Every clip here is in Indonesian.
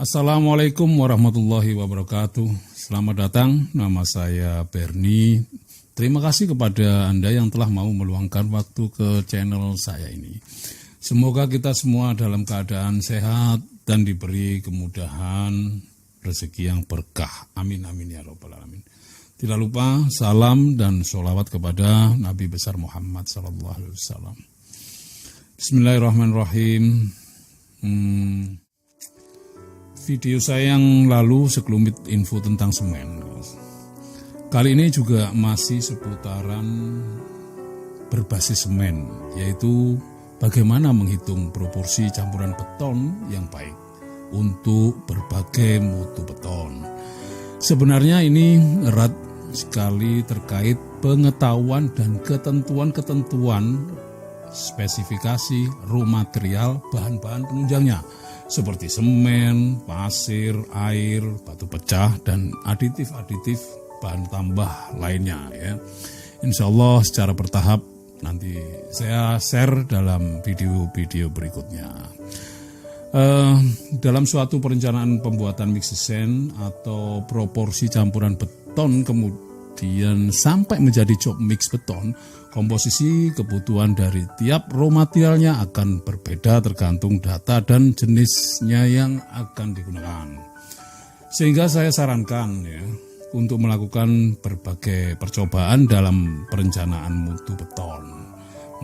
Assalamualaikum warahmatullahi wabarakatuh. Selamat datang, nama saya Berni. Terima kasih kepada Anda yang telah mau meluangkan waktu ke channel saya ini. Semoga kita semua dalam keadaan sehat dan diberi kemudahan, rezeki yang berkah. Amin, amin ya rabbal alamin. Tidak lupa salam dan sholawat kepada Nabi besar Muhammad SAW. Bismillahirrahmanirrahim. Video saya yang lalu sekelumit info tentang semen. Kali ini juga masih seputaran berbasis semen, yaitu bagaimana menghitung proporsi campuran beton yang baik untuk berbagai mutu beton. Sebenarnya ini erat sekali terkait pengetahuan dan ketentuan-ketentuan spesifikasi raw material bahan-bahan penunjangnya, seperti semen, pasir, air, batu pecah, dan aditif-aditif bahan tambah lainnya ya. Insya Allah secara bertahap nanti saya share dalam video-video berikutnya. Dalam suatu perencanaan pembuatan mix design atau proporsi campuran beton kemudian sampai menjadi job mix beton, komposisi kebutuhan dari tiap raw materialnya akan berbeda tergantung data dan jenisnya yang akan digunakan. Sehingga saya sarankan ya untuk melakukan berbagai percobaan dalam perencanaan mutu beton.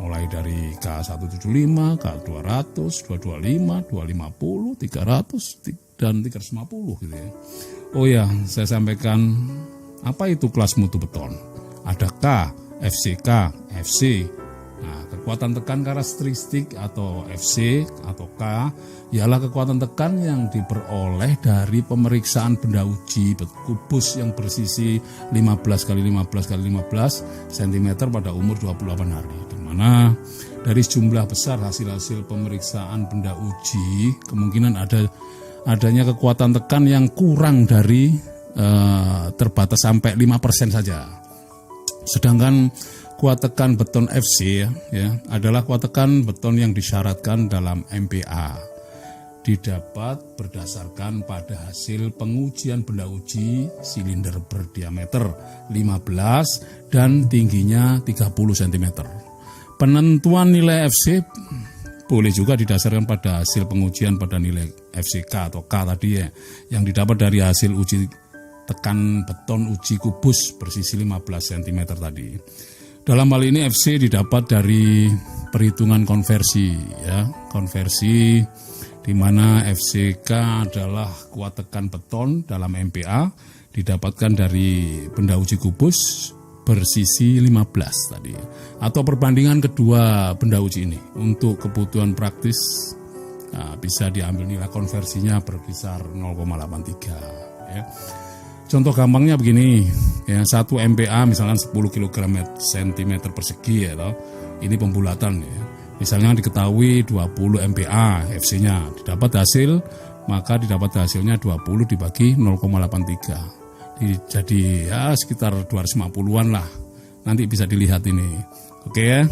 Mulai dari K175, K200, 225, 250, 300, dan 350 gitu ya. Oh ya, saya sampaikan apa itu kelas mutu beton. Ada K, FCK, FC. Nah, kekuatan tekan karakteristik atau FC atau K ialah kekuatan tekan yang diperoleh dari pemeriksaan benda uji kubus yang bersisi 15 x 15 x 15 cm pada umur 28 hari. Di mana dari sejumlah besar hasil-hasil pemeriksaan benda uji kemungkinan adanya kekuatan tekan yang kurang dari terbatas sampai 5% saja. Sedangkan kuat tekan beton FC ya adalah kuat tekan beton yang disyaratkan dalam MPA. Didapat berdasarkan pada hasil pengujian benda uji silinder berdiameter 15 dan tingginya 30 cm. Penentuan nilai FC boleh juga didasarkan pada hasil pengujian pada nilai FCK atau K tadi ya, yang didapat dari hasil uji tekan beton uji kubus bersisi 15 cm tadi. Dalam hal ini FC didapat dari perhitungan konversi ya, konversi di mana FCK adalah kuat tekan beton dalam MPA didapatkan dari benda uji kubus bersisi 15 tadi. Atau perbandingan kedua benda uji ini untuk kebutuhan praktis bisa diambil nilai konversinya berkisar 0,83 ya. Contoh gampangnya begini, ya, 1 MPA misalkan 10 kg cm persegi ya, toh. Ini pembulatan ya. Misalnya diketahui 20 MPA FC-nya, didapat hasil, maka didapat hasilnya 20 dibagi 0,83. Jadi ya sekitar 250-an lah. Nanti bisa dilihat ini. Oke ya.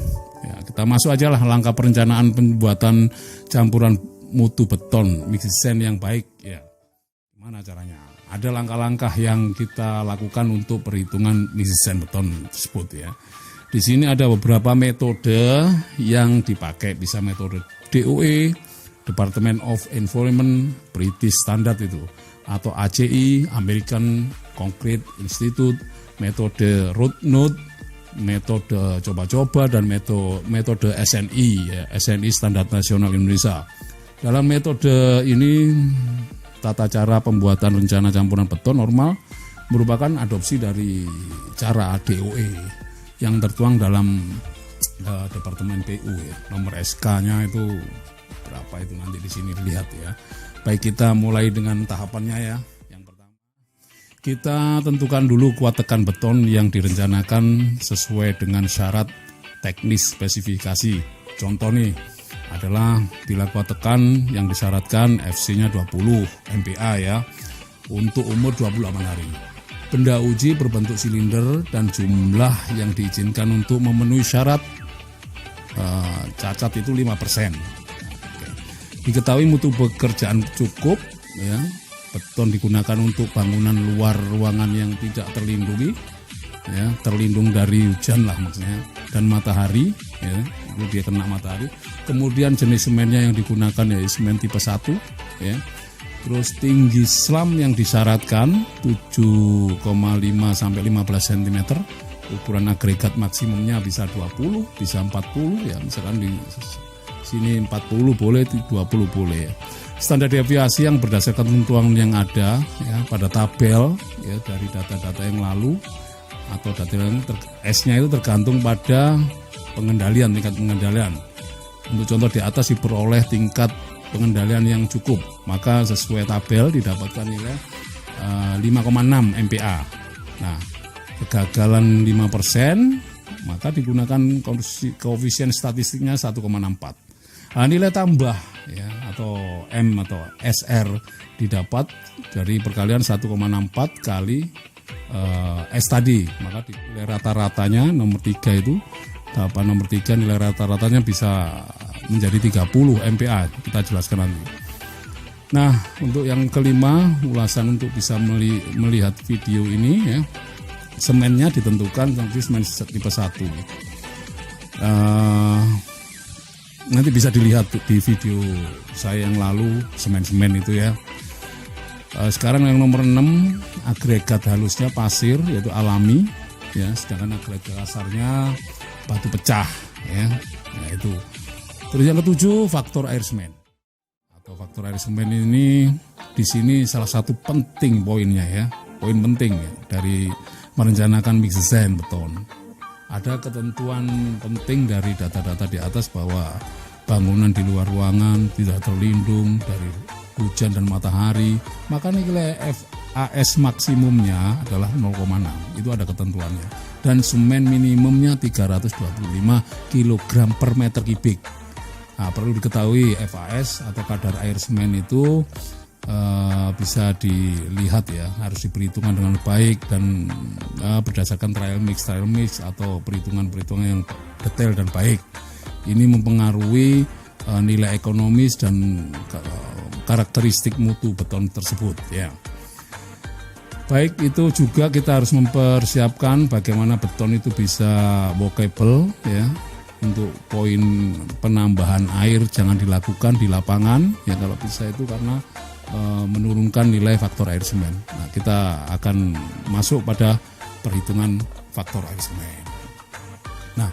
Ya, kita masuk aja lah langkah perencanaan pembuatan campuran mutu beton mix design yang baik ya. Gimana caranya? Ada langkah-langkah yang kita lakukan untuk perhitungan mix design beton tersebut ya. Di sini ada beberapa metode yang dipakai, bisa metode DOE, Department of Environment British Standard itu, atau ACI, American Concrete Institute, metode Root-Node, metode coba-coba, dan metode SNI, ya, SNI Standar Nasional Indonesia. Dalam metode ini tata cara pembuatan rencana campuran beton normal merupakan adopsi dari cara DOE yang tertuang dalam Departemen PU ya. Nomor SK-nya itu berapa itu nanti di sini dilihat ya. Baik, kita mulai dengan tahapannya ya. Yang pertama, kita tentukan dulu kuat tekan beton yang direncanakan sesuai dengan syarat teknis spesifikasi. Contoh nih adalah bila kuat tekan yang disyaratkan FC-nya 20 MPa ya untuk umur 28 hari. Benda uji berbentuk silinder dan jumlah yang diizinkan untuk memenuhi syarat cacat itu 5%. Diketahui mutu pekerjaan cukup ya. Beton digunakan untuk bangunan luar ruangan yang tidak terlindungi, ya, terlindung dari hujan lah maksudnya, dan matahari, ya, itu dia kena matahari. Kemudian jenis semennya yang digunakan ya semen tipe 1, ya. Terus tinggi slam yang disyaratkan 7,5 sampai 15 cm. Ukuran agregat maksimumnya bisa 20, bisa 40, ya, misalkan di sini 40 boleh, 20 boleh, ya. Standar deviasi yang berdasarkan ketentuan yang ada, ya, pada tabel, ya, dari data-data yang lalu atau data yang S-nya itu tergantung pada pengendalian, tingkat pengendalian. Untuk contoh di atas diperoleh tingkat pengendalian yang cukup, maka sesuai tabel didapatkan nilai 5,6 MPa. Nah, kegagalan 5%, maka digunakan koefisien statistiknya 1,64. Nah, nilai tambah, ya, atau M atau SR didapat dari perkalian 1,64 kali S tadi, maka nilai rata-ratanya nomor 3 itu, tahapan nomor 3 nilai rata-ratanya bisa menjadi 30 MPa, kita jelaskan nanti. Nah, untuk yang kelima, ulasan untuk bisa melihat video ini, ya, semennya ditentukan nanti semen tipe 1. Nanti bisa dilihat di video saya yang lalu semen-semen itu, ya. Sekarang yang nomor 6, agregat halusnya pasir yaitu alami, ya, sedangkan agregat kasarnya batu pecah, ya. Nah, itu. Terus yang ke-7, faktor air semen. Atau faktor air semen ini di sini salah satu penting poinnya, ya. Poin penting, ya, dari merencanakan mix design beton. Ada ketentuan penting dari data-data di atas bahwa bangunan di luar ruangan tidak terlindung dari hujan dan matahari, maka nilai FAS maksimumnya adalah 0,6. Itu ada ketentuannya. Dan semen minimumnya 325 kg per meter kubik. Nah, perlu diketahui FAS atau kadar air semen itu bisa dilihat, ya, harus diperhitungkan dengan baik dan berdasarkan trial mix atau perhitungan-perhitungan yang detail dan baik. Ini mempengaruhi nilai ekonomis dan karakteristik mutu beton tersebut, ya. Baik, itu juga kita harus mempersiapkan bagaimana beton itu bisa workable, ya. Untuk poin penambahan air jangan dilakukan di lapangan, ya, kalau bisa itu karena menurunkan nilai faktor air semen. Nah, kita akan masuk pada perhitungan faktor air semen. Nah,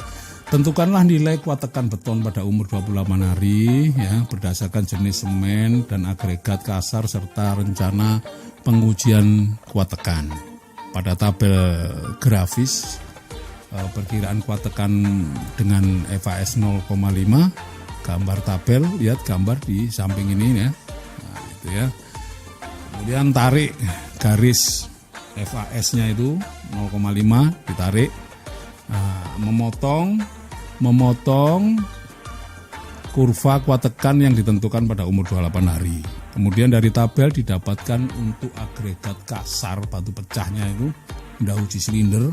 tentukanlah nilai kuat tekan beton pada umur 28 hari, ya, berdasarkan jenis semen dan agregat kasar serta rencana pengujian kuat tekan. Pada tabel grafis perkiraan kuat tekan dengan FAS 0,5, gambar tabel, lihat gambar di samping ini, ya. Ya. Kemudian tarik garis FAS-nya itu 0,5 ditarik. Nah, memotong kurva kuat tekan yang ditentukan pada umur 28 hari. Kemudian dari tabel didapatkan untuk agregat kasar batu pecahnya itu hendak uji silinder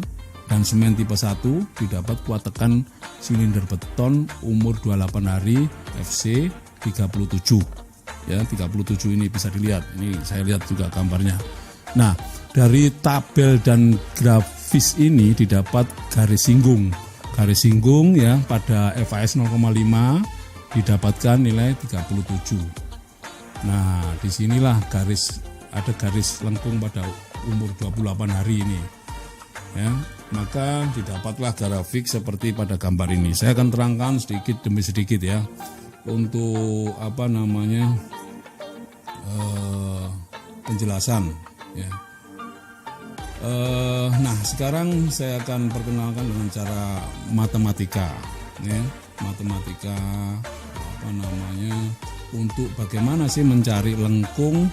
dan semen tipe 1 didapat kuat tekan silinder beton umur 28 hari FC 37. Ya, 37 ini bisa dilihat. Ini saya lihat juga gambarnya. Nah, dari tabel dan grafis ini didapat garis singgung. Garis singgung, ya, pada FAS 0,5 didapatkan nilai 37. Nah, disinilah ada garis lengkung pada umur 28 hari ini. Ya, maka didapatlah grafik seperti pada gambar ini. Saya akan terangkan sedikit demi sedikit, ya. Untuk penjelasan, ya. Nah, sekarang saya akan perkenalkan dengan cara matematika, ya. Matematika untuk bagaimana sih mencari lengkung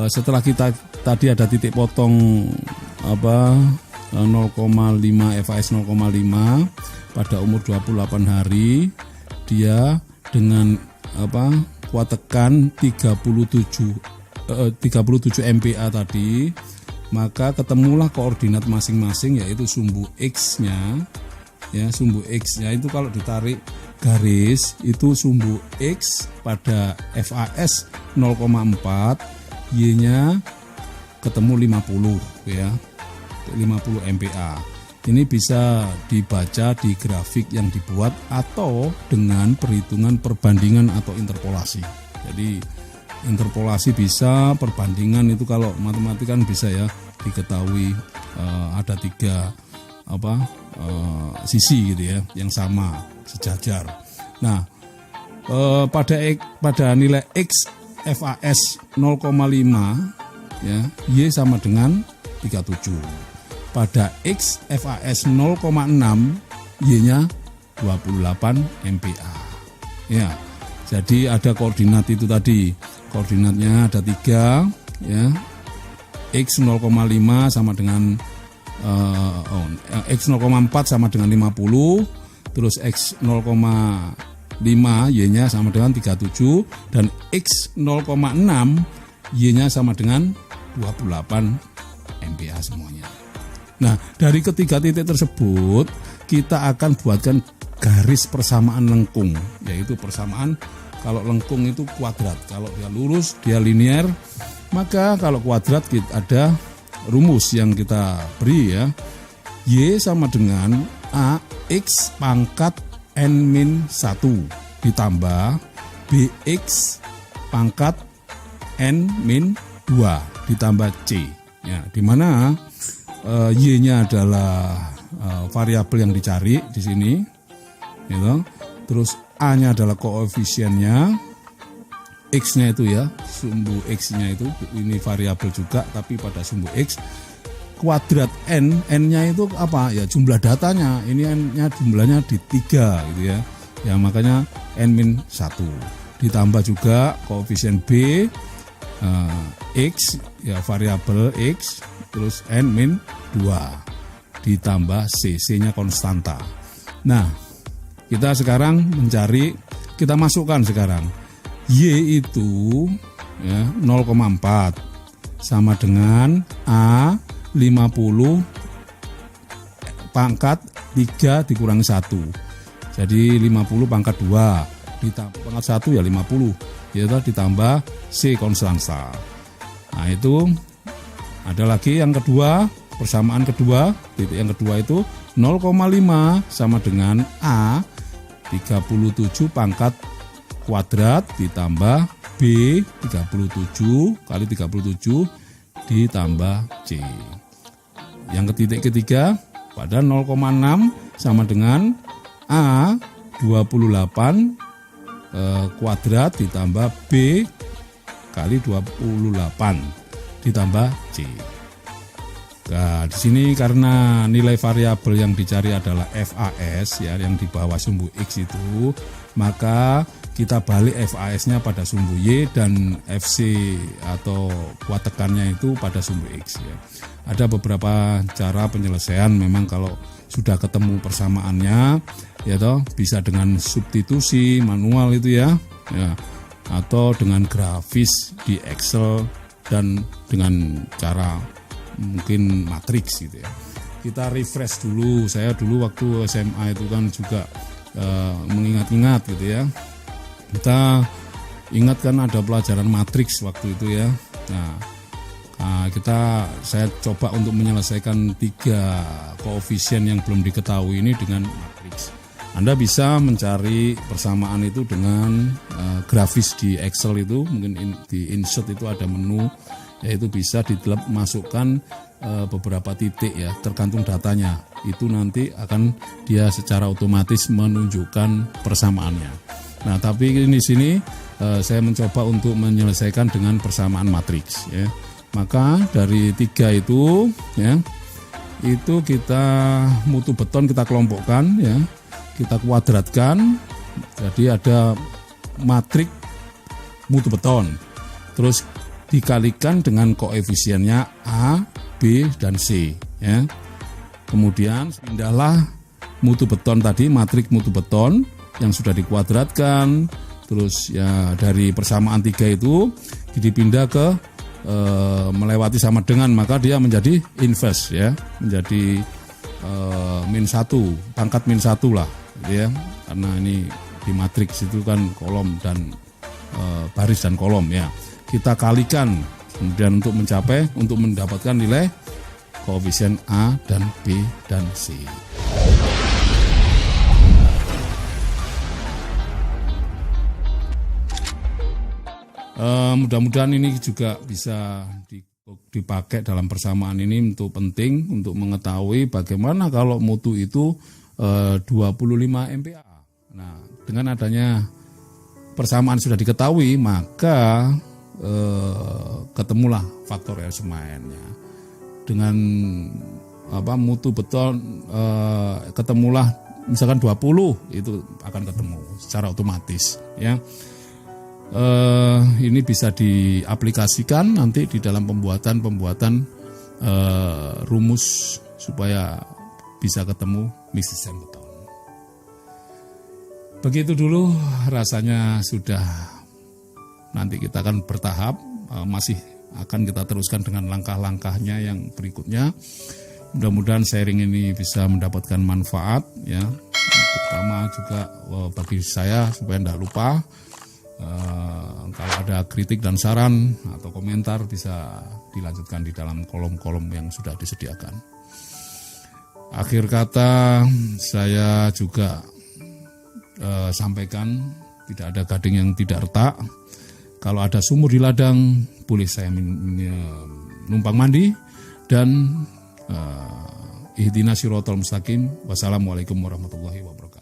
setelah kita tadi ada titik potong 0,5 FAS 0,5 pada umur 28 hari, dia dengan kuat tekan 37 MPa tadi, maka ketemulah koordinat masing-masing, yaitu sumbu X-nya, ya, sumbu X-nya itu kalau ditarik garis itu sumbu X pada FAS 0,4 Y-nya ketemu 50 ya. 50 MPa. Ini bisa dibaca di grafik yang dibuat atau dengan perhitungan perbandingan atau interpolasi. Jadi interpolasi bisa, perbandingan itu kalau matematika kan bisa ya diketahui ada 3 sisi gitu ya yang sama sejajar. Nah, pada nilai X FAS 0,5 ya, Y sama dengan 37. Pada X FAS 0,6 Y-nya 28 MPa. Ya. Jadi ada koordinat itu tadi. Koordinatnya ada 3 ya. X 0,5 sama dengan X 0,4 sama dengan 50, terus X 0,5 Y-nya sama dengan 37 dan X 0,6 Y-nya sama dengan 28 MPa semuanya. Nah, dari ketiga titik tersebut kita akan buatkan garis persamaan lengkung, yaitu persamaan kalau lengkung itu kuadrat, kalau dia lurus dia linear, maka kalau kuadrat kita ada rumus yang kita beri ya. Y sama dengan AX pangkat N-1 ditambah BX pangkat N-2 ditambah C. Ya, di mana Y-nya adalah variabel yang dicari di sini, gitu. Terus A-nya adalah koefisiennya, X-nya itu ya, sumbu X-nya itu, ini variabel juga tapi pada sumbu X. Kuadrat N-nya itu apa? Ya jumlah datanya, ini N-nya jumlahnya di 3 gitu ya. Ya makanya N-1. Ditambah juga koefisien B, X, ya variabel X, terus N-2 ditambah C-nya konstanta. Nah, kita sekarang mencari, kita masukkan sekarang Y itu ya 0,4 sama dengan A 50 pangkat 3 dikurangi 1. Jadi 50 pangkat 2 ditambah pangkat 1 ya 50 yaitu ditambah C konstanta. Nah, itu ada lagi yang kedua, persamaan kedua, titik yang kedua itu 0,5 sama dengan A 37 pangkat kuadrat ditambah B 37 kali 37 ditambah C. Yang ketiga pada 0,6 sama dengan A 28 kuadrat ditambah B kali 28 ditambah C. Nah, di sini karena nilai variabel yang dicari adalah FAS ya, yang di bawah sumbu X itu, maka kita balik FAS-nya pada sumbu Y dan FC atau kuat tekannya itu pada sumbu X ya. Ada beberapa cara penyelesaian, memang kalau sudah ketemu persamaannya ya toh, bisa dengan substitusi manual itu ya, atau dengan grafis di Excel dan dengan cara mungkin matriks gitu ya. Kita refresh dulu, saya dulu waktu SMA itu kan juga mengingat-ingat gitu ya. Kita ingat kan ada pelajaran matriks waktu itu ya. Nah, saya coba untuk menyelesaikan 3 koefisien yang belum diketahui ini dengan matriks. Anda bisa mencari persamaan itu dengan grafis di Excel itu, mungkin di insert itu ada menu, yaitu bisa masukkan beberapa titik ya, tergantung datanya. Itu nanti akan dia secara otomatis menunjukkan persamaannya. Nah, tapi di sini saya mencoba untuk menyelesaikan dengan persamaan matriks ya. Maka dari 3 itu ya, itu kita mutu beton kita kelompokkan ya. Kita kuadratkan, jadi ada matrik mutu beton, terus dikalikan dengan koefisiennya A, B, dan C ya. Kemudian pindahlah mutu beton tadi, matrik mutu beton yang sudah dikuadratkan, terus ya dari persamaan 3 itu dipindah ke melewati sama dengan, maka dia menjadi inverse ya, menjadi -1, pangkat -1 lah ya, karena ini di matriks itu kan kolom dan baris dan kolom ya. Kita kalikan Kemudian untuk mendapatkan nilai koefisien A dan B dan C. Mudah-mudahan ini juga bisa dipakai dalam persamaan ini untuk penting untuk mengetahui bagaimana kalau mutu itu 25 MPa. Nah, dengan adanya persamaan sudah diketahui, maka ketemulah faktor elemennya. Dengan mutu beton ketemulah misalkan 20, itu akan ketemu secara otomatis ya. Ini bisa diaplikasikan nanti di dalam pembuatan rumus supaya bisa ketemu mix design beton. Begitu dulu, rasanya sudah. Nanti kita akan bertahap, masih akan kita teruskan dengan langkah-langkahnya yang berikutnya. Mudah-mudahan sharing ini bisa mendapatkan manfaat ya, terutama juga bagi saya supaya tidak lupa. Kalau ada kritik dan saran atau komentar bisa dilanjutkan di dalam kolom-kolom yang sudah disediakan. Akhir kata saya juga sampaikan tidak ada gading yang tidak retak. Kalau ada sumur di ladang boleh saya numpang mandi dan ihdinas siratal mustaqim. Wassalamualaikum warahmatullahi wabarakatuh.